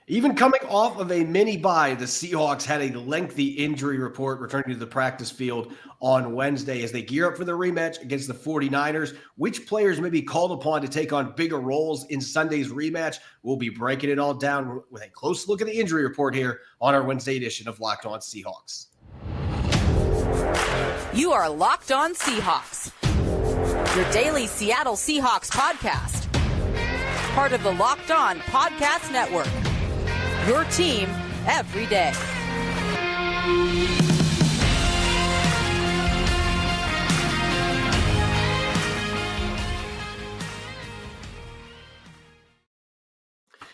Even coming off of a mini bye, the Seahawks had a lengthy injury report returning to the practice field on Wednesday as they gear up for the rematch against the 49ers. Which players may be called upon to take on bigger roles in Sunday's rematch? We'll be breaking it all down with a close look at the injury report here on our Wednesday edition of Locked On Seahawks. You are Locked On Seahawks, your daily Seattle Seahawks podcast. Part of the Locked On Podcast Network. Your team every day.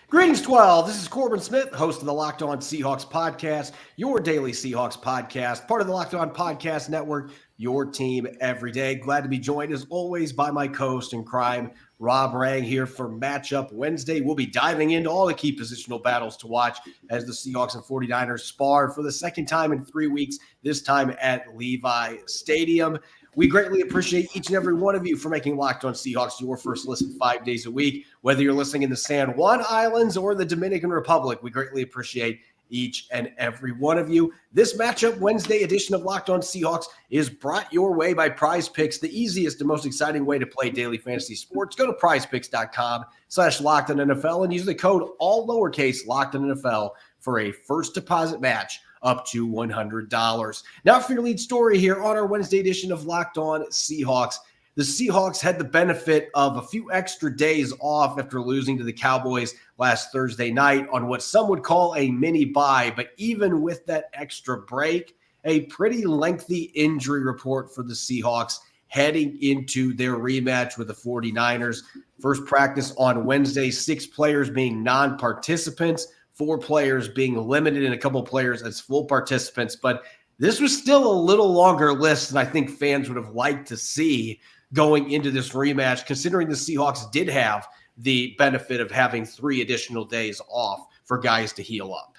Greetings, 12. This is Corbin Smith, host of the Locked On Seahawks podcast, your daily Seahawks podcast, part of the Locked On Podcast Network, your team every day. Glad to be joined, as always, by my co-host in crime, Rob Rang, here for Matchup Wednesday. We'll be diving into all the key positional battles to watch as the Seahawks and 49ers spar for the second time in 3 weeks, this time at Levis Stadium. We greatly appreciate each and every one of you for making Locked On Seahawks your first listen 5 days a week. Whether you're listening in the San Juan Islands or the Dominican Republic, we greatly appreciate each and every one of you. This Matchup Wednesday edition of Locked On Seahawks is brought your way by Prize Picks, the easiest and most exciting way to play daily fantasy sports. Go to prizepicks.com/LockedOnNFL and use the code all lowercase LockedOnNFL for a first deposit match up to $100. Now for your lead story here on our Wednesday edition of Locked On Seahawks. The Seahawks had the benefit of a few extra days off after losing to the Cowboys last Thursday night on what some would call a mini bye. But even with that extra break, a pretty lengthy injury report for the Seahawks heading into their rematch with the 49ers. First practice on Wednesday, 6 players being non-participants, 4 players being limited, and a couple players as full participants. But this was still a little longer list than I think fans would have liked to see going into this rematch, considering the Seahawks did have the benefit of having 3 additional days off for guys to heal up.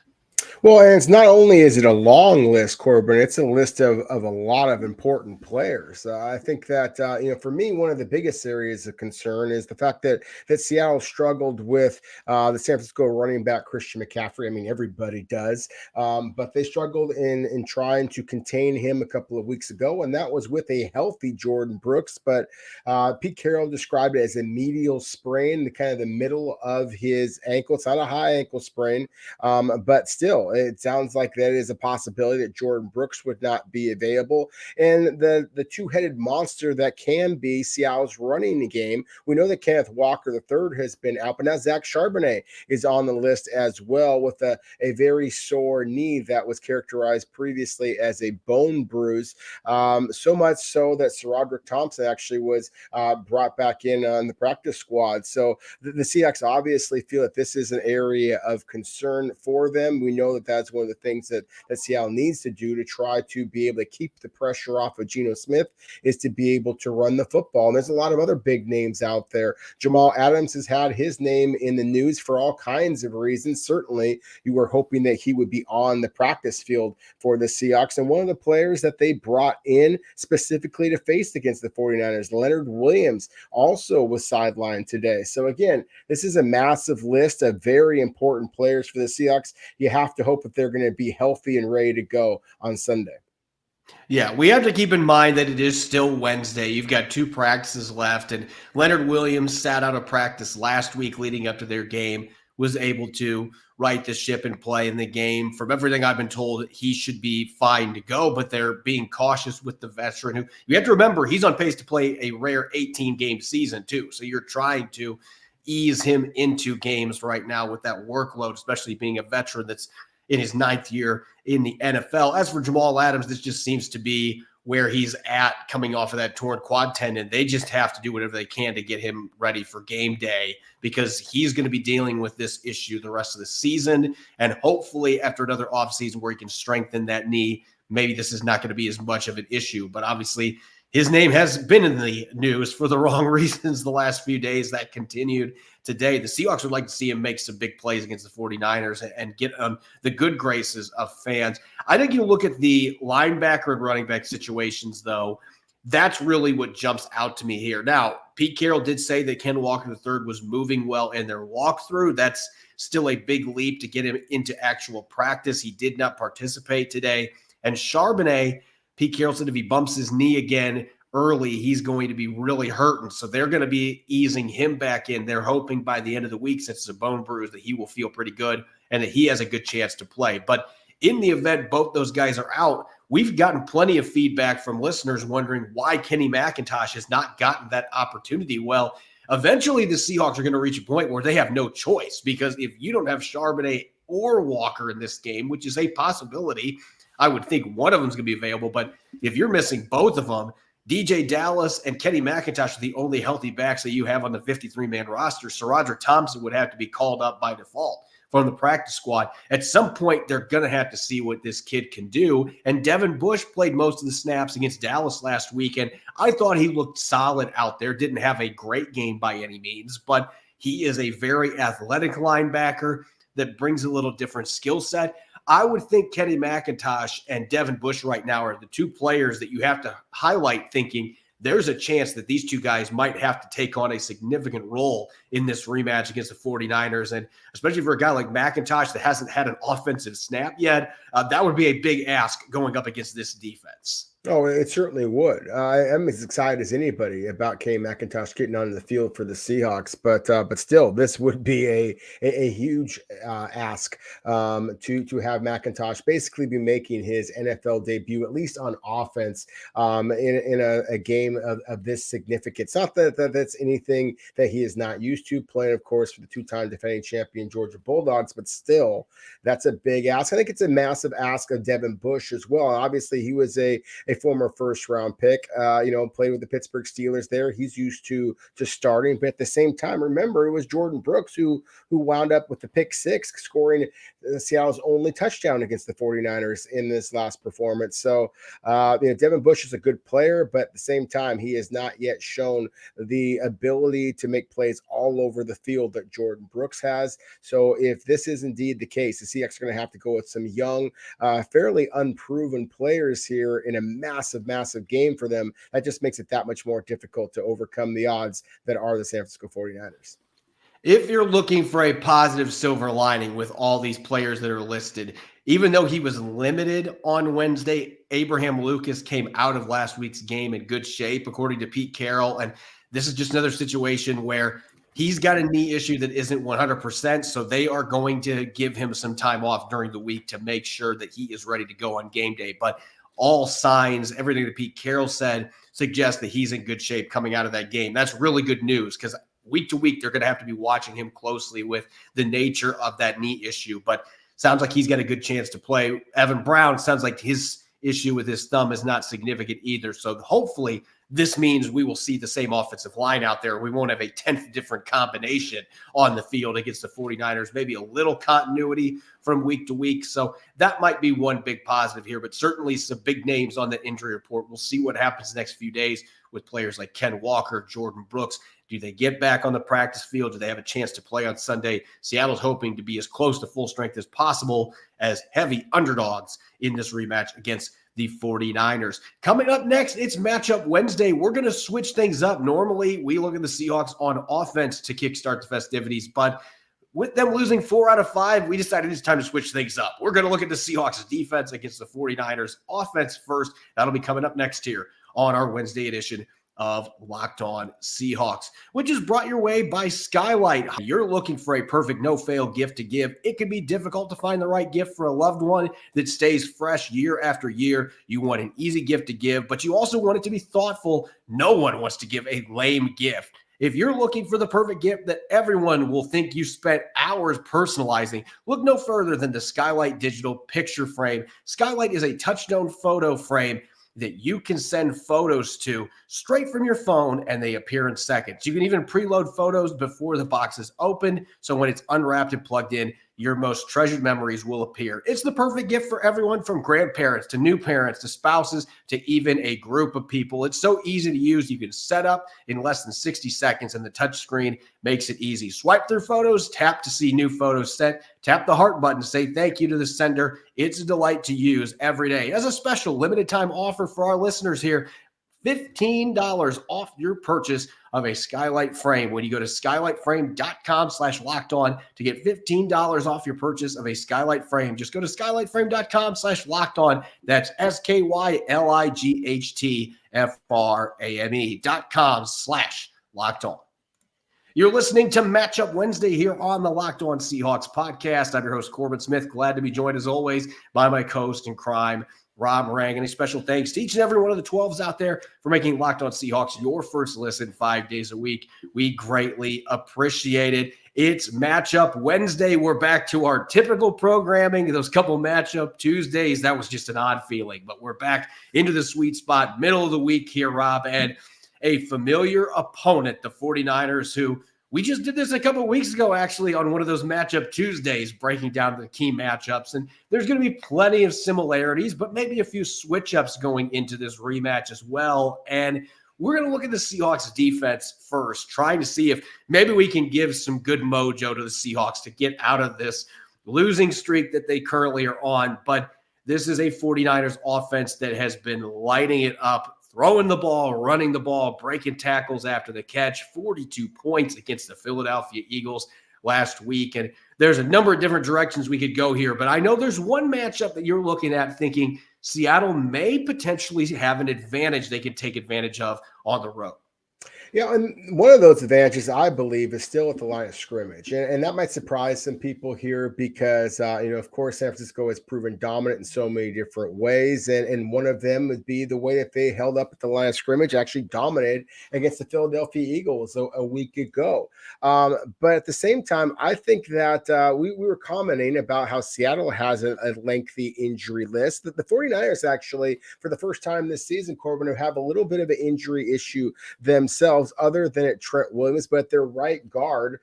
Well, and it's not only is it a long list, Corbin, it's a list of a lot of important players. I think that, for me, one of the biggest areas of concern is the fact that Seattle struggled with the San Francisco running back, Christian McCaffrey. I mean, everybody does, but they struggled in trying to contain him a couple of weeks ago, and that was with a healthy Jordyn Brooks. But Pete Carroll described it as a medial sprain, the kind of the middle of his ankle. It's not a high ankle sprain, but still, it sounds like that is a possibility that Jordyn Brooks would not be available. And the two-headed monster that can be Seattle's running game, we know that Kenneth Walker III has been out, but now Zach Charbonnet is on the list as well with a very sore knee that was characterized previously as a bone bruise. So much so that SaRodorick Thompson actually was brought back in on the practice squad. So the Seahawks obviously feel that this is an area of concern for them. We know that that's one of the things that Seattle needs to do to try to be able to keep the pressure off of Geno Smith is to be able to run the football. And there's a lot of other big names out there. Jamal Adams has had his name in the news for all kinds of reasons. Certainly, you were hoping that he would be on the practice field for the Seahawks. And one of the players that they brought in specifically to face against the 49ers, Leonard Williams, also was sidelined today. So again, this is a massive list of very important players for the Seahawks. You have to hope that they're going to be healthy and ready to go on Sunday. Yeah, we have to keep in mind that it is still Wednesday. You've got 2 practices left, and Leonard Williams sat out of practice last week leading up to their game, was able to right the ship and play in the game. From everything I've been told, he should be fine to go, but they're being cautious with the veteran who, you have to remember, he's on pace to play a rare 18-game season too. So you're trying to ease him into games right now with that workload, especially being a veteran that's in his 9th year in the NFL. As for Jamal Adams, this just seems to be where he's at coming off of that torn quad tendon. They just have to do whatever they can to get him ready for game day because he's going to be dealing with this issue the rest of the season. And hopefully after another offseason where he can strengthen that knee, maybe this is not going to be as much of an issue. But obviously his name has been in the news for the wrong reasons the last few days. That continued today. The Seahawks would like to see him make some big plays against the 49ers and get the good graces of fans. I think you look at the linebacker and running back situations, though, that's really what jumps out to me here. Now, Pete Carroll did say that Ken Walker III was moving well in their walkthrough. That's still a big leap to get him into actual practice. He did not participate today. And Charbonnet, Pete Carroll said if he bumps his knee again early, he's going to be really hurting. So they're going to be easing him back in. They're hoping by the end of the week, since it's a bone bruise, that he will feel pretty good and that he has a good chance to play. But in the event both those guys are out, we've gotten plenty of feedback from listeners wondering why Kenny McIntosh has not gotten that opportunity. Well, eventually the Seahawks are going to reach a point where they have no choice, because if you don't have Charbonnet or Walker in this game, which is a possibility, I would think one of them is going to be available. But if you're missing both of them, DJ Dallas and Kenny McIntosh are the only healthy backs that you have on the 53-man roster. So Roger Thompson would have to be called up by default from the practice squad. At some point, they're going to have to see what this kid can do. And Devin Bush played most of the snaps against Dallas last week, and I thought he looked solid out there. Didn't have a great game by any means, but he is a very athletic linebacker that brings a little different skill set. I would think Kenny McIntosh and Devin Bush right now are the two players that you have to highlight, thinking there's a chance that these two guys might have to take on a significant role in this rematch against the 49ers. And especially for a guy like McIntosh that hasn't had an offensive snap yet, that would be a big ask going up against this defense. Oh, it certainly would. I am as excited as anybody about Kenny McIntosh getting onto the field for the Seahawks, but still, this would be a huge ask to have McIntosh basically be making his NFL debut, at least on offense, in a game of this significance. Not that that's anything that he is not used to, playing, of course, for the two-time defending champion Georgia Bulldogs, but still, that's a big ask. I think it's a massive ask of Devin Bush as well. Obviously, he was a former first-round pick, played with the Pittsburgh Steelers there. He's used to starting, but at the same time, remember, it was Jordyn Brooks who wound up with the pick six, scoring Seattle's only touchdown against the 49ers in this last performance. So, Devin Bush is a good player, but at the same time, he has not yet shown the ability to make plays all over the field that Jordyn Brooks has. So if this is indeed the case, the Seahawks are going to have to go with some young, fairly unproven players here in a massive game for them. That just makes it that much more difficult to overcome the odds that are the San Francisco 49ers. If you're looking for a positive silver lining with all these players that are listed, even though he was limited on Wednesday, Abraham Lucas came out of last week's game in good shape, according to Pete Carroll. And this is just another situation where he's got a knee issue that isn't 100%, so they are going to give him some time off during the week to make sure that he is ready to go on game day. But all signs, everything that Pete Carroll said, suggests that he's in good shape coming out of that game. That's really good news, because week to week, they're going to have to be watching him closely with the nature of that knee issue. But sounds like he's got a good chance to play. Evan Brown, sounds like his issue with his thumb is not significant either. So hopefully this means we will see the same offensive line out there. We won't have a 10th different combination on the field against the 49ers, maybe a little continuity from week to week. So that might be one big positive here, but certainly some big names on the injury report. We'll see what happens the next few days with players like Ken Walker, Jordyn Brooks. Do they get back on the practice field? Do they have a chance to play on Sunday? Seattle's hoping to be as close to full strength as possible as heavy underdogs in this rematch against the 49ers. Coming up next, it's Matchup Wednesday. We're going to switch things up. Normally, we look at the Seahawks on offense to kickstart the festivities, but with them losing 4 out of 5, we decided it's time to switch things up. We're going to look at the Seahawks defense against the 49ers offense first. That'll be coming up next here on our Wednesday edition of Locked On Seahawks, which is brought your way by Skylight. You're looking for a perfect no-fail gift to give. It can be difficult to find the right gift for a loved one that stays fresh year after year. You want an easy gift to give, but you also want it to be thoughtful. No one wants to give a lame gift. If you're looking for the perfect gift that everyone will think you spent hours personalizing, look no further than the Skylight Digital Picture Frame. Skylight is a touchstone photo frame that you can send photos to straight from your phone, and they appear in seconds. You can even preload photos before the box is opened, so when it's unwrapped and plugged in, your most treasured memories will appear. It's the perfect gift for everyone from grandparents to new parents to spouses to even a group of people. It's so easy to use. You can set up in less than 60 seconds, and the touchscreen makes it easy. Swipe through photos, tap to see new photos sent, tap the heart button to say thank you to the sender. It's a delight to use every day. As a special limited time offer for our listeners here, $15 off your purchase of a skylight frame when you go to skylightframe.com/locked-on to get $15 off your purchase of a skylight frame. Just go to skylightframe.com/locked-on. That's SKYLIGHTFRAME.com/locked-on. You're listening to Matchup Wednesday here on the Locked On Seahawks podcast. I'm your host, Corbin Smith. Glad to be joined, as always, by my co-host in crime, Rob Rang. And a special thanks to each and every one of the 12s out there for making Locked On Seahawks your first listen 5 days a week. We greatly appreciate it. It's Matchup Wednesday. We're back to our typical programming. Those couple Matchup Tuesdays, that was just an odd feeling. But we're back into the sweet spot, middle of the week here, Rob. And a familiar opponent, the 49ers, who we just did this a couple of weeks ago, actually, on one of those Matchup Tuesdays, breaking down the key matchups. And there's going to be plenty of similarities, but maybe a few switch-ups going into this rematch as well. And we're going to look at the Seahawks defense first, trying to see if maybe we can give some good mojo to the Seahawks to get out of this losing streak that they currently are on. But this is a 49ers offense that has been lighting it up, throwing the ball, running the ball, breaking tackles after the catch, 42 points against the Philadelphia Eagles last week. And there's a number of different directions we could go here, but I know there's one matchup that you're looking at thinking Seattle may potentially have an advantage they could take advantage of on the road. Yeah, and one of those advantages, I believe, is still at the line of scrimmage. And that might surprise some people here because, of course, San Francisco has proven dominant in so many different ways. And one of them would be the way that they held up at the line of scrimmage, actually dominated against the Philadelphia Eagles a week ago. But at the same time, I think that we were commenting about how Seattle has a lengthy injury list. That the 49ers actually, for the first time this season, Corbin, have a little bit of an injury issue themselves, other than at Trent Williams, but their right guard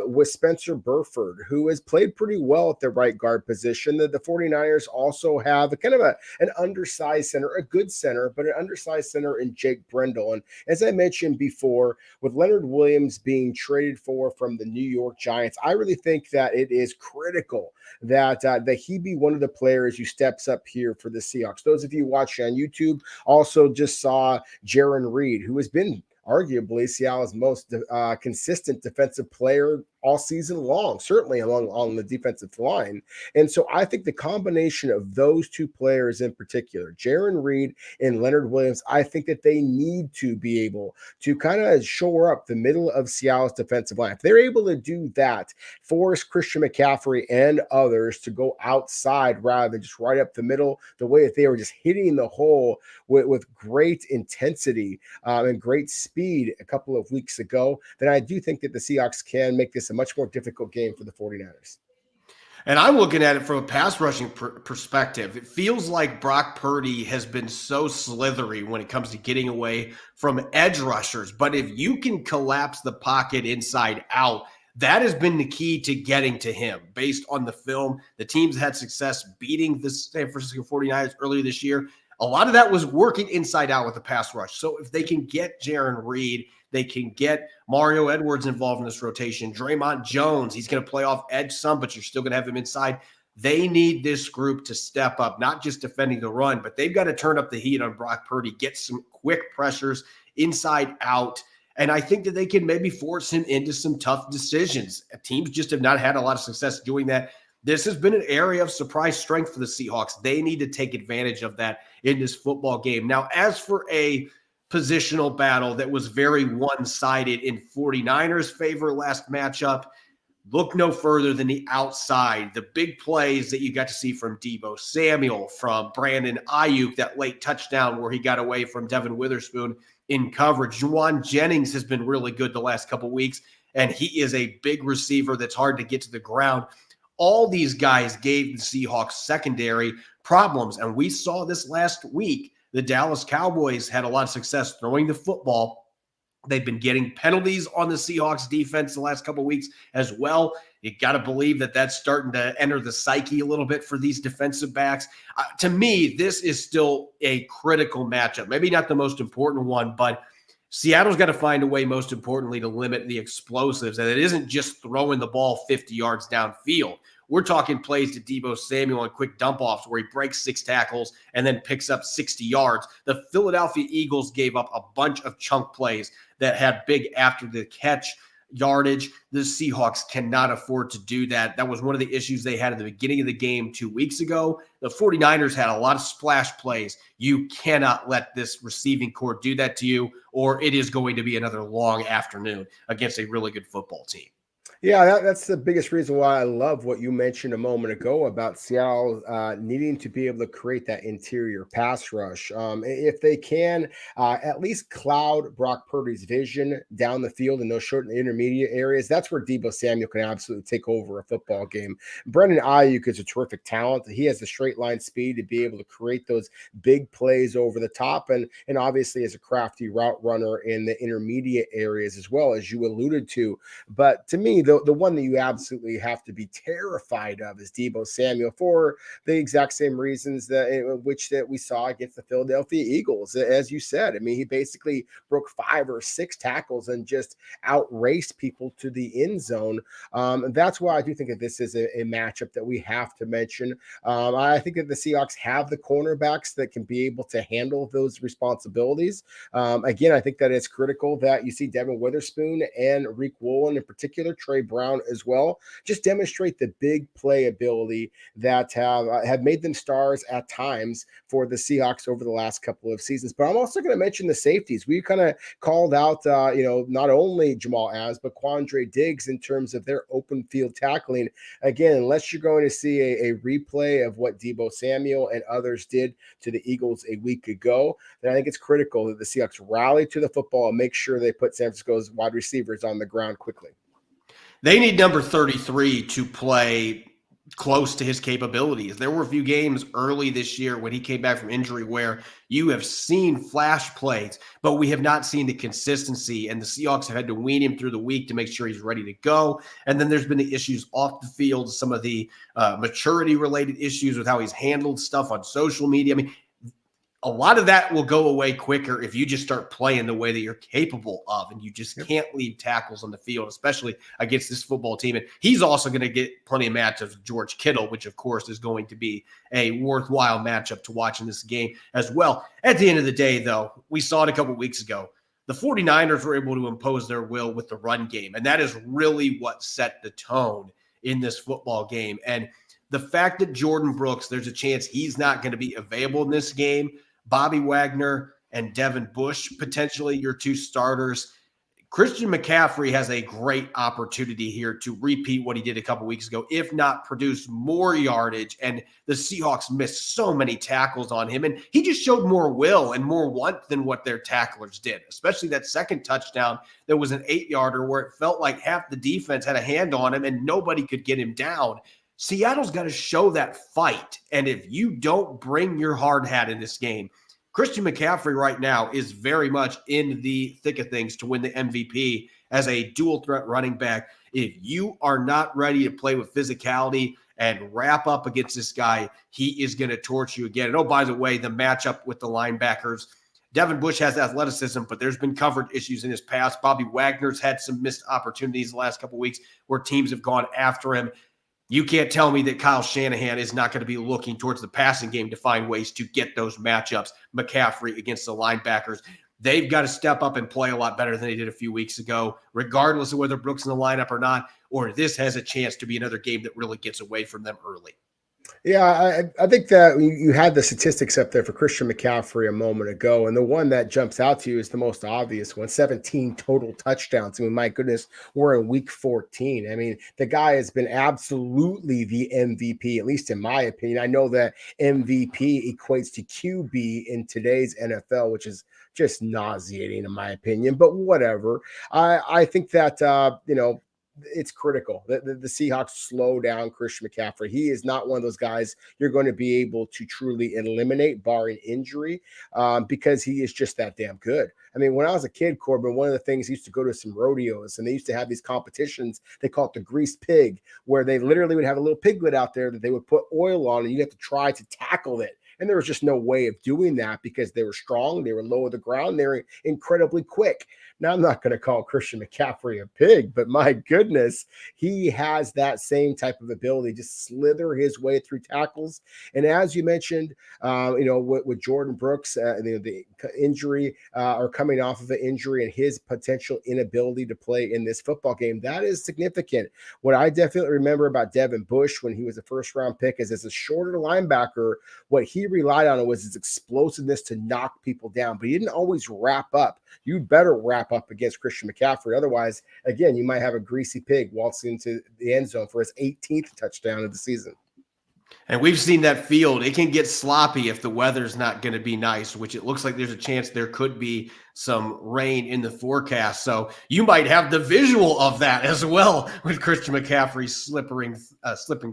with Spencer Burford, who has played pretty well at the right guard position. The 49ers also have a kind of an undersized center, a good center, but an undersized center in Jake Brendel. And as I mentioned before, with Leonard Williams being traded from the New York Giants, I really think that it is critical that he be one of the players who steps up here for the Seahawks. Those of you watching on YouTube also just saw Jordyn Reed, who has been arguably Seattle's most consistent defensive player all season long, certainly along the defensive line. And so I think the combination of those two players in particular, Jordyn Reed and Leonard Williams, I think that they need to be able to kind of shore up the middle of Seattle's defensive line. If they're able to do that, force Christian McCaffrey and others to go outside rather than just right up the middle, the way that they were just hitting the hole with great intensity and great speed a couple of weeks ago, then I do think that the Seahawks can make this a much more difficult game for the 49ers. And I'm looking at it from a pass rushing perspective. It feels like Brock Purdy has been so slithery when it comes to getting away from edge rushers. But if you can collapse the pocket inside out, that has been the key to getting to him. Based on the film, the teams had success beating the San Francisco 49ers earlier this year. A lot of that was working inside out with the pass rush. So if they can get Jordyn Reed, they can get Mario Edwards involved in this rotation. Draymond Jones, he's going to play off edge some, but you're still going to have him inside. They need this group to step up, not just defending the run, but they've got to turn up the heat on Brock Purdy, get some quick pressures inside out. And I think that they can maybe force him into some tough decisions. Teams just have not had a lot of success doing that. This has been an area of surprise strength for the Seahawks. They need to take advantage of that in this football game. Now, as for a positional battle that was very one-sided in 49ers' favor last matchup, look no further than the outside. The big plays that you got to see from Deebo Samuel, from Brandon Ayuk, that late touchdown where he got away from Devin Witherspoon in coverage. Juwan Jennings has been really good the last couple weeks, and he is a big receiver that's hard to get to the ground. All these guys gave the Seahawks secondary problems, and we saw this last week. The Dallas Cowboys had a lot of success throwing the football. They've been getting penalties on the Seahawks defense the last couple of weeks as well. You got to believe that that's starting to enter the psyche a little bit for these defensive backs. To me, this is still a critical matchup. Maybe not the most important one, but Seattle's got to find a way, most importantly, to limit the explosives. And it isn't just throwing the ball 50 yards downfield. We're talking plays to Deebo Samuel and quick dump-offs where he breaks 6 tackles and then picks up 60 yards. The Philadelphia Eagles gave up a bunch of chunk plays that had big after-the-catch yardage. The Seahawks cannot afford to do that. That was one of the issues they had at the beginning of the game 2 weeks ago. The 49ers had a lot of splash plays. You cannot let this receiving corps do that to you, or it is going to be another long afternoon against a really good football team. Yeah, that's the biggest reason why I love what you mentioned a moment ago about Seattle needing to be able to create that interior pass rush. If they can at least cloud Brock Purdy's vision down the field in those short and intermediate areas, that's where Deebo Samuel can absolutely take over a football game. Brendan Ayuk is a terrific talent. He has the straight line speed to be able to create those big plays over the top, and obviously is a crafty route runner in the intermediate areas as well, as you alluded to. But to me, the one that you absolutely have to be terrified of is Deebo Samuel for the exact same reasons that we saw against the Philadelphia Eagles. As you said, I mean, he basically broke 5 or 6 tackles and just outraced people to the end zone. And that's why I do think that this is a matchup that we have to mention. I think that the Seahawks have the cornerbacks that can be able to handle those responsibilities. Again, I think that it's critical that you see Devin Witherspoon and Reek Woolen in particular, Trey Brown as well, just demonstrate the big play ability that have made them stars at times for the Seahawks over the last couple of seasons. But I'm also going to mention the safeties. We kind of called out, not only Jamal Adams, but Quandre Diggs in terms of their open field tackling. Again, unless you're going to see a replay of what Deebo Samuel and others did to the Eagles a week ago, then I think it's critical that the Seahawks rally to the football and make sure they put San Francisco's wide receivers on the ground quickly. They need number 33 to play close to his capabilities. There were a few games early this year when he came back from injury where you have seen flash plays, but we have not seen the consistency, and the Seahawks have had to wean him through the week to make sure he's ready to go. And then there's been the issues off the field, some of the maturity-related issues with how he's handled stuff on social media. I mean, a lot of that will go away quicker if you just start playing the way that you're capable of, and you just can't leave tackles on the field, especially against this football team. And he's also going to get plenty of matchups with George Kittle, which, of course, is going to be a worthwhile matchup to watch in this game as well. At the end of the day, though, we saw it a couple weeks ago. The 49ers were able to impose their will with the run game, and that is really what set the tone in this football game. And the fact that Jordyn Brooks, there's a chance he's not going to be available in this game. Bobby Wagner and Devin Bush, potentially your 2 starters. Christian McCaffrey has a great opportunity here to repeat what he did a couple weeks ago, if not produce more yardage. And the Seahawks missed so many tackles on him. And he just showed more will and more want than what their tacklers did, especially that second touchdown that was an 8-yarder where it felt like half the defense had a hand on him and nobody could get him down. Seattle's got to show that fight. And if you don't bring your hard hat in this game, Christian McCaffrey right now is very much in the thick of things to win the MVP as a dual threat running back. If you are not ready to play with physicality and wrap up against this guy, he is going to torch you again. And oh, by the way, the matchup with the linebackers, Devin Bush has athleticism, but there's been covered issues in his past. Bobby Wagner's had some missed opportunities the last couple of weeks where teams have gone after him. You can't tell me that Kyle Shanahan is not going to be looking towards the passing game to find ways to get those matchups. McCaffrey against the linebackers. They've got to step up and play a lot better than they did a few weeks ago, regardless of whether Brooks in the lineup or not, or this has a chance to be another game that really gets away from them early. Yeah, I think that you had the statistics up there for Christian McCaffrey a moment ago, and the one that jumps out to you is the most obvious one, 17 total touchdowns. I mean, my goodness, we're in week 14. I mean, the guy has been absolutely the MVP, at least in my opinion. I know that MVP equates to QB in today's NFL, which is just nauseating in my opinion, but whatever. I think that, it's critical that the Seahawks slow down Christian McCaffrey. He is not one of those guys you're going to be able to truly eliminate, barring injury, because he is just that damn good. I mean, when I was a kid, Corbin, one of the things, I used to go to some rodeos, and they used to have these competitions. They call it the greased pig, where they literally would have a little piglet out there that they would put oil on, and you have to try to tackle it And there was just no way of doing that because they were strong, they were low to the ground, they were incredibly quick. Now, I'm not going to call Christian McCaffrey a pig, but my goodness, he has that same type of ability to slither his way through tackles. And as you mentioned, with Jordyn Brooks, the injury or coming off of an injury and his potential inability to play in this football game, that is significant. What I definitely remember about Devin Bush when he was a first-round pick is as a shorter linebacker, what he relied on was his explosiveness to knock people down, but he didn't always wrap up. You'd better wrap up against Christian McCaffrey. Otherwise, again, you might have a greasy pig waltzing into the end zone for his 18th touchdown of the season. And we've seen that field. It can get sloppy if the weather's not going to be nice, which it looks like there's a chance there could be some rain in the forecast. So you might have the visual of that as well with Christian McCaffrey slipping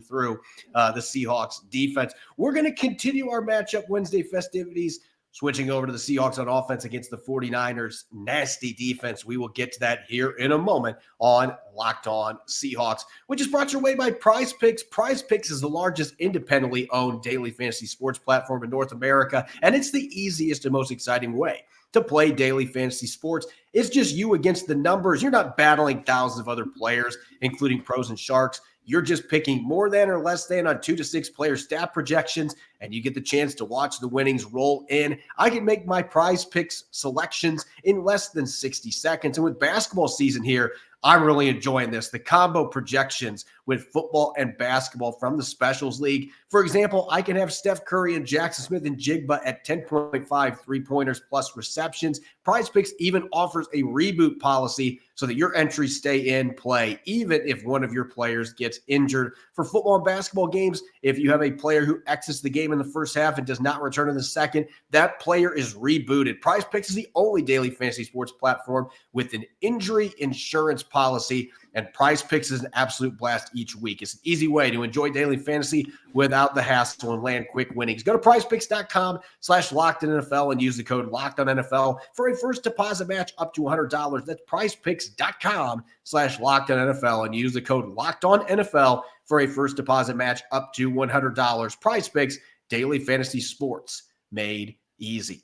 through the Seahawks defense. We're going to continue our matchup Wednesday festivities, switching over to the Seahawks on offense against the 49ers. Nasty defense. We will get to that here in a moment on Locked On Seahawks, which is brought your way by Prize Picks. Prize Picks is the largest independently owned daily fantasy sports platform in North America, and it's the easiest and most exciting way to play daily fantasy sports. It's just you against the numbers. You're not battling thousands of other players, including pros and sharks. You're just picking more than or less than on 2 to 6 player stat projections, and you get the chance to watch the winnings roll in. I can make my Prize Picks selections in less than 60 seconds. And with basketball season here, I'm really enjoying this. The combo projections with football and basketball from the Specials League. For example, I can have Steph Curry and Jackson Smith and Jigba at 10.5 3-pointers plus receptions. Prize Picks even offers a reboot policy so that your entries stay in play, even if one of your players gets injured. For football and basketball games, if you have a player who exits the game in the first half and does not return in the second, that player is rebooted. Prize Picks is the only daily fantasy sports platform with an injury insurance policy, and Prize Picks is an absolute blast each week. It's an easy way to enjoy daily fantasy without the hassle and land quick winnings. Go to prizepicks.com/LockedOnNFL and use the code LockedOnNFL for a first deposit match up to $100. That's prizepicks.com/LockedOnNFL and use the code LockedOnNFL for a first deposit match up to $100. Prize Picks, daily fantasy sports made easy.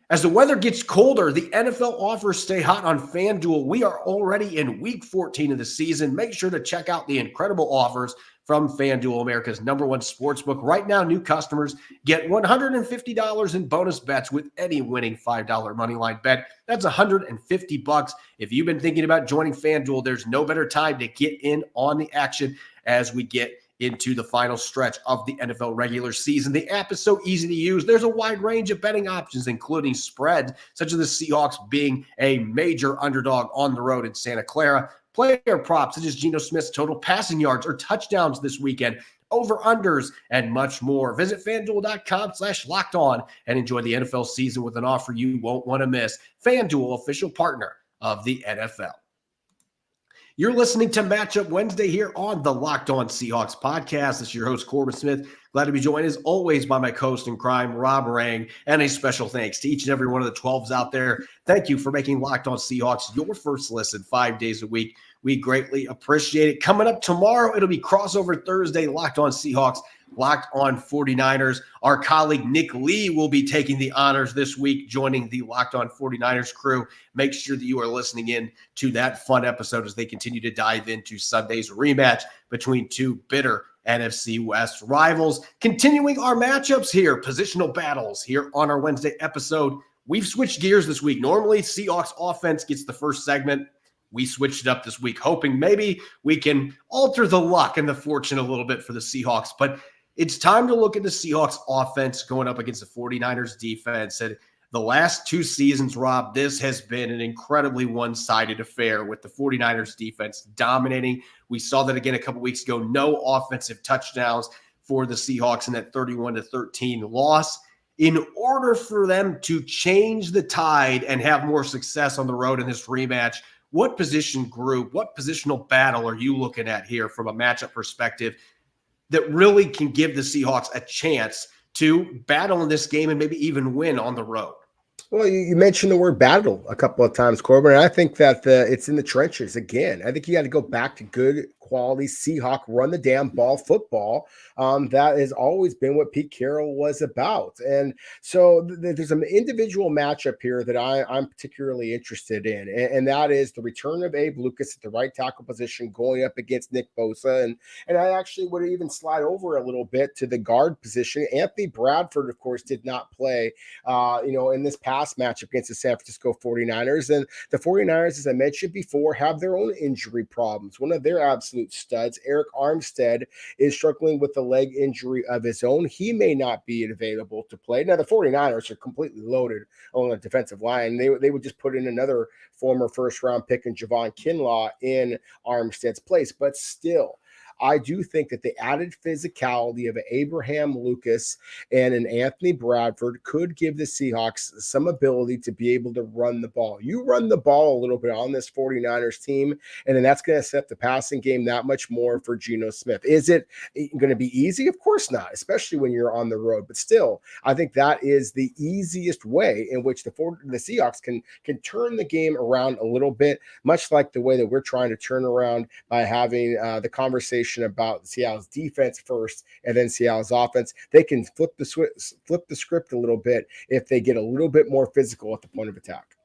As the weather gets colder, the NFL offers stay hot on FanDuel. We are already in week 14 of the season. Make sure to check out the incredible offers from FanDuel, America's #1 sportsbook. Right now, new customers get $150 in bonus bets with any winning $5 moneyline bet. That's $150. If you've been thinking about joining FanDuel, there's no better time to get in on the action as we get into the final stretch of the NFL regular season. The app is so easy to use. There's a wide range of betting options, including spreads, such as the Seahawks being a major underdog on the road in Santa Clara, player props, such as Geno Smith's total passing yards or touchdowns this weekend, over-unders, and much more. Visit FanDuel.com/LockedOn and enjoy the NFL season with an offer you won't want to miss. FanDuel, official partner of the NFL. You're listening to Matchup Wednesday here on the Locked On Seahawks podcast. This is your host, Corbin Smith. Glad to be joined, as always, by my co-host in crime, Rob Rang. And a special thanks to each and every one of the 12s out there. Thank you for making Locked On Seahawks your first listen 5 days a week. We greatly appreciate it. Coming up tomorrow, it'll be crossover Thursday, Locked On Seahawks, Locked On 49ers. Our colleague Nick Lee will be taking the honors this week, joining the Locked On 49ers crew. Make sure that you are listening in to that fun episode as they continue to dive into Sunday's rematch between two bitter NFC West rivals. Continuing our matchups here, positional battles here on our Wednesday episode. We've switched gears this week. Normally, Seahawks offense gets the first segment. We switched it up this week, hoping maybe we can alter the luck and the fortune a little bit for the Seahawks. But it's time to look at the Seahawks offense going up against the 49ers defense. And the last 2 seasons, Rob, this has been an incredibly one-sided affair with the 49ers defense dominating. We saw that again a couple weeks ago. No offensive touchdowns for the Seahawks in that 31-13 loss. In order for them to change the tide and have more success on the road in this rematch, what position group, what positional battle are you looking at here from a matchup perspective that really can give the Seahawks a chance to battle in this game and maybe even win on the road? Well, you mentioned the word battle a couple of times, Corbin, and I think that it's in the trenches again. I think you got to go back to good quality Seahawk run the damn ball football. That has always been what Pete Carroll was about. And so there's an individual matchup here that I'm particularly interested in, and that is the return of Abe Lucas at the right tackle position going up against Nick Bosa. And I actually would even slide over a little bit to the guard position. Anthony Bradford, of course, did not play, in this past match against the San Francisco 49ers. And the 49ers, as I mentioned before, have their own injury problems. One of their absolute studs, Eric Armstead, is struggling with a leg injury of his own. He may not be available to play. Now, the 49ers are completely loaded on the defensive line. They would just put in another former first-round pick in Javon Kinlaw in Armstead's place. But still, I do think that the added physicality of an Abraham Lucas and an Anthony Bradford could give the Seahawks some ability to be able to run the ball. You run the ball a little bit on this 49ers team, and then that's going to set the passing game that much more for Geno Smith. Is it going to be easy? Of course not, especially when you're on the road. But still, I think that is the easiest way in which the Seahawks can turn the game around a little bit, much like the way that we're trying to turn around by having the conversation about Seattle's defense first and then Seattle's offense. They can flip the script a little bit if they get a little bit more physical at the point of attack.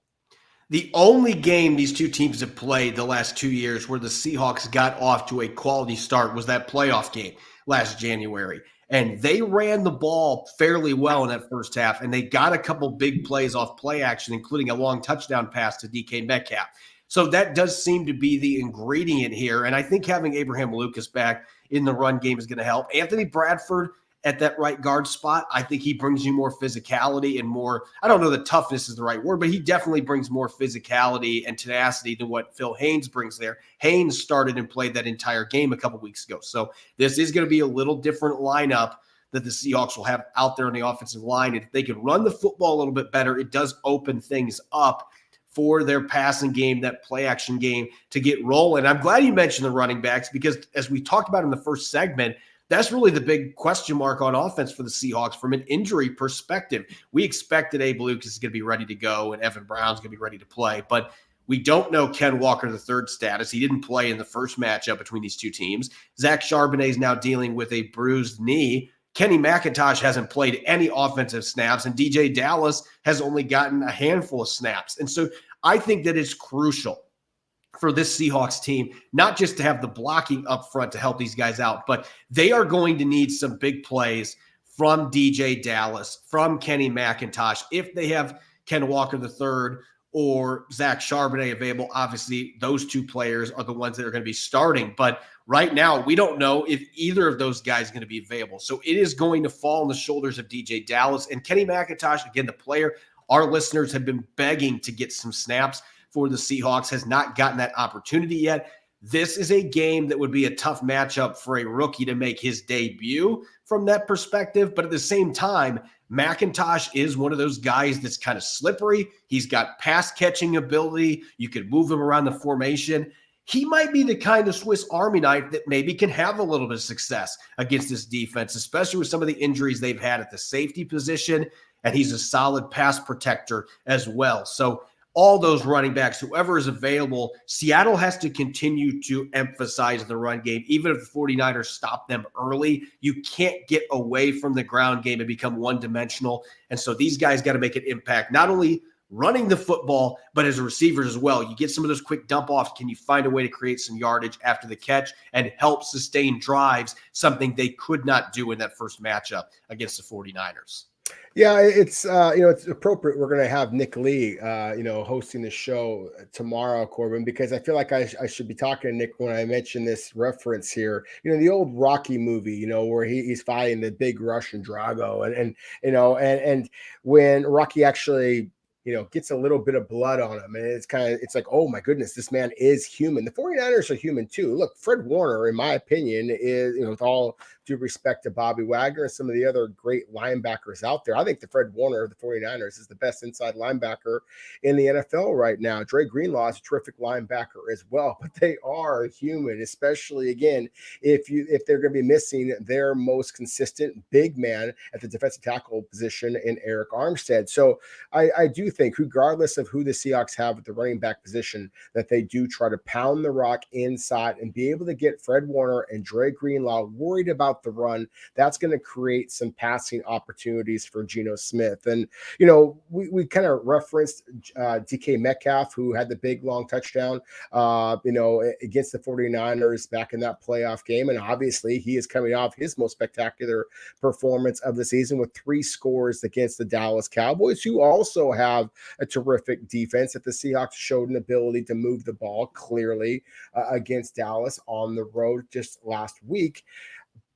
The only game these two teams have played the last 2 years where the Seahawks got off to a quality start was that playoff game last January. And they ran the ball fairly well in that first half, and they got a couple big plays off play action, including a long touchdown pass to DK Metcalf. So that does seem to be the ingredient here. And I think having Abraham Lucas back in the run game is going to help. Anthony Bradford at that right guard spot, I think he brings you more physicality and more, I don't know that toughness is the right word, but he definitely brings more physicality and tenacity than what Phil Haynes brings there. Haynes started and played that entire game a couple weeks ago. So this is going to be a little different lineup that the Seahawks will have out there on the offensive line. And if they can run the football a little bit better, it does open things up for their passing game, that play action game to get rolling. I'm glad you mentioned the running backs because as we talked about in the first segment, that's really the big question mark on offense for the Seahawks from an injury perspective. We expected Abe Lucas is going to be ready to go and Evan Brown's going to be ready to play, but we don't know Ken Walker III's status. He didn't play in the first matchup between these two teams. Zach Charbonnet is now dealing with a bruised knee. Kenny McIntosh hasn't played any offensive snaps, and DJ Dallas has only gotten a handful of snaps. And so I think that it's crucial for this Seahawks team, not just to have the blocking up front to help these guys out, but they are going to need some big plays from DJ Dallas, from Kenny McIntosh. If they have Ken Walker III or Zach Charbonnet available, obviously those two players are the ones that are going to be starting. But right now, we don't know if either of those guys is going to be available. So it is going to fall on the shoulders of DJ Dallas and Kenny McIntosh, again, the player our listeners have been begging to get some snaps for the Seahawks, has not gotten that opportunity yet. This is a game that would be a tough matchup for a rookie to make his debut from that perspective. But at the same time, McIntosh is one of those guys that's kind of slippery. He's got pass catching ability. You could move him around the formation. He might be the kind of Swiss Army knife that maybe can have a little bit of success against this defense, especially with some of the injuries they've had at the safety position. And he's a solid pass protector as well. So all those running backs, whoever is available, Seattle has to continue to emphasize the run game. Even if the 49ers stop them early, you can't get away from the ground game and become one-dimensional. And so these guys got to make an impact, not only running the football, but as receivers as well. You get some of those quick dump offs. Can you find a way to create some yardage after the catch and help sustain drives, something they could not do in that first matchup against the 49ers? Yeah, it's it's appropriate. We're going to have Nick Lee, hosting the show tomorrow, Corbin, because I feel like I should be talking to Nick when I mention this reference here. The old Rocky movie, where he's fighting the big Russian Drago, and when Rocky actually gets a little bit of blood on him. And it's like, oh my goodness, this man is human. The 49ers are human too. Look, Fred Warner, in my opinion, is, with all due respect to Bobby Wagner and some of the other great linebackers out there. I think the Fred Warner of the 49ers is the best inside linebacker in the NFL right now. Dre Greenlaw is a terrific linebacker as well, but they are human, especially, again, if they're going to be missing their most consistent big man at the defensive tackle position in Arik Armstead. So I do think, regardless of who the Seahawks have at the running back position, that they do try to pound the rock inside and be able to get Fred Warner and Dre Greenlaw worried about the run. That's going to create some passing opportunities for Geno Smith. And, we kind of referenced DK Metcalf, who had the big long touchdown, against the 49ers back in that playoff game. And obviously he is coming off his most spectacular performance of the season with 3 scores against the Dallas Cowboys, who also have a terrific defense. That the Seahawks showed an ability to move the ball clearly against Dallas on the road just last week.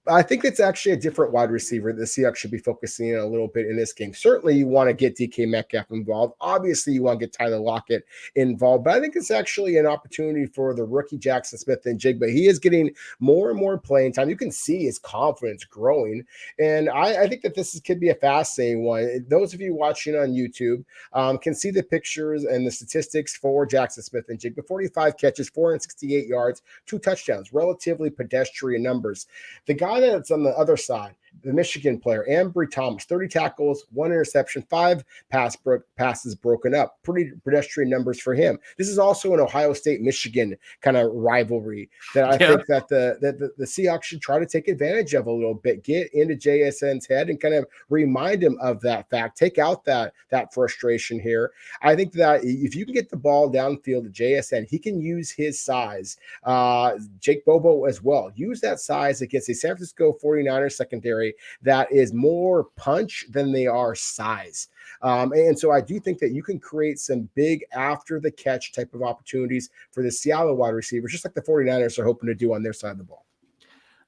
I think it's actually a different wide receiver the Seahawks should be focusing on a little bit in this game. Certainly, you want to get DK Metcalf involved. Obviously, you want to get Tyler Lockett involved. But I think it's actually an opportunity for the rookie Jackson Smith-Njigba. He is getting more and more playing time. You can see his confidence growing. And I think that this could be a fascinating one. Those of you watching on YouTube can see the pictures and the statistics for Jackson Smith-Njigba. 45 catches, 468 yards, 2 touchdowns, relatively pedestrian numbers. The guy that's on the other side, the Michigan player, Ambry Thomas, 30 tackles, 1 interception, 5 passes broken up. Pretty pedestrian numbers for him. This is also an Ohio State-Michigan kind of rivalry that I think that the Seahawks should try to take advantage of a little bit. Get into JSN's head and kind of remind him of that fact. Take out that frustration here. I think that if you can get the ball downfield to JSN, he can use his size. Jake Bobo as well. Use that size against a San Francisco 49ers secondary that is more punch than they are size. And so I do think that you can create some big after the catch type of opportunities for the Seattle wide receivers, just like the 49ers are hoping to do on their side of the ball.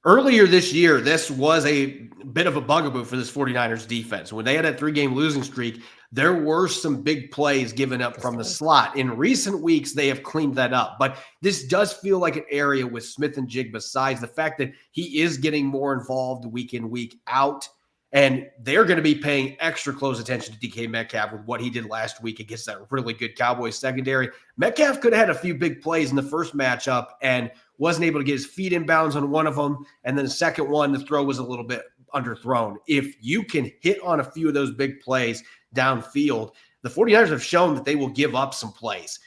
Earlier this year, this was a bit of a bugaboo for this 49ers defense. When they had a 3-game losing streak, there were some big plays given up from the slot. In recent weeks, they have cleaned that up. But this does feel like an area with Smith-Njigba's size. The fact that he is getting more involved week in, week out, and they're going to be paying extra close attention to DK Metcalf with what he did last week against that really good Cowboys secondary. Metcalf could have had a few big plays in the first matchup and wasn't able to get his feet in bounds on one of them. And then the second one, the throw was a little bit underthrown. If you can hit on a few of those big plays downfield, the 49ers have shown that they will give up some plays,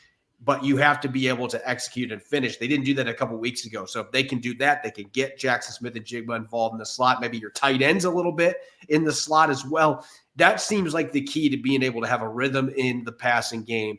but you have to be able to execute and finish. They didn't do that a couple of weeks ago. So if they can do that, they can get Jackson Smith-Njigba involved in the slot, maybe your tight ends a little bit in the slot as well. That seems like the key to being able to have a rhythm in the passing game,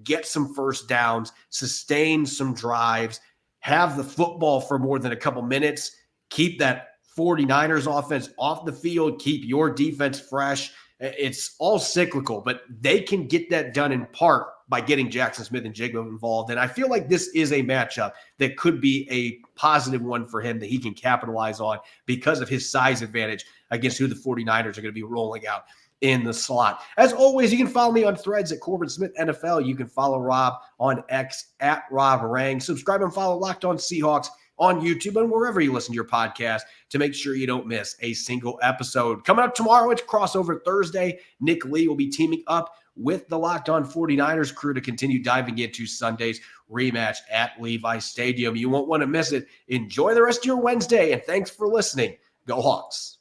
get some first downs, sustain some drives, have the football for more than a couple minutes, keep that 49ers offense off the field, keep your defense fresh. It's all cyclical, but they can get that done in part by getting Jackson Smith-Njigba involved. And I feel like this is a matchup that could be a positive one for him that he can capitalize on because of his size advantage against who the 49ers are going to be rolling out in the slot. As always, you can follow me on Threads at Corbin Smith NFL. You can follow Rob on X at Rob Harang. Subscribe and follow Locked On Seahawks on YouTube and wherever you listen to your podcast to make sure you don't miss a single episode. Coming up tomorrow, it's crossover Thursday. Nick Lee will be teaming up with the Locked On 49ers crew to continue diving into Sunday's rematch at Levis Stadium. You won't want to miss it. Enjoy the rest of your Wednesday, and thanks for listening. Go Hawks.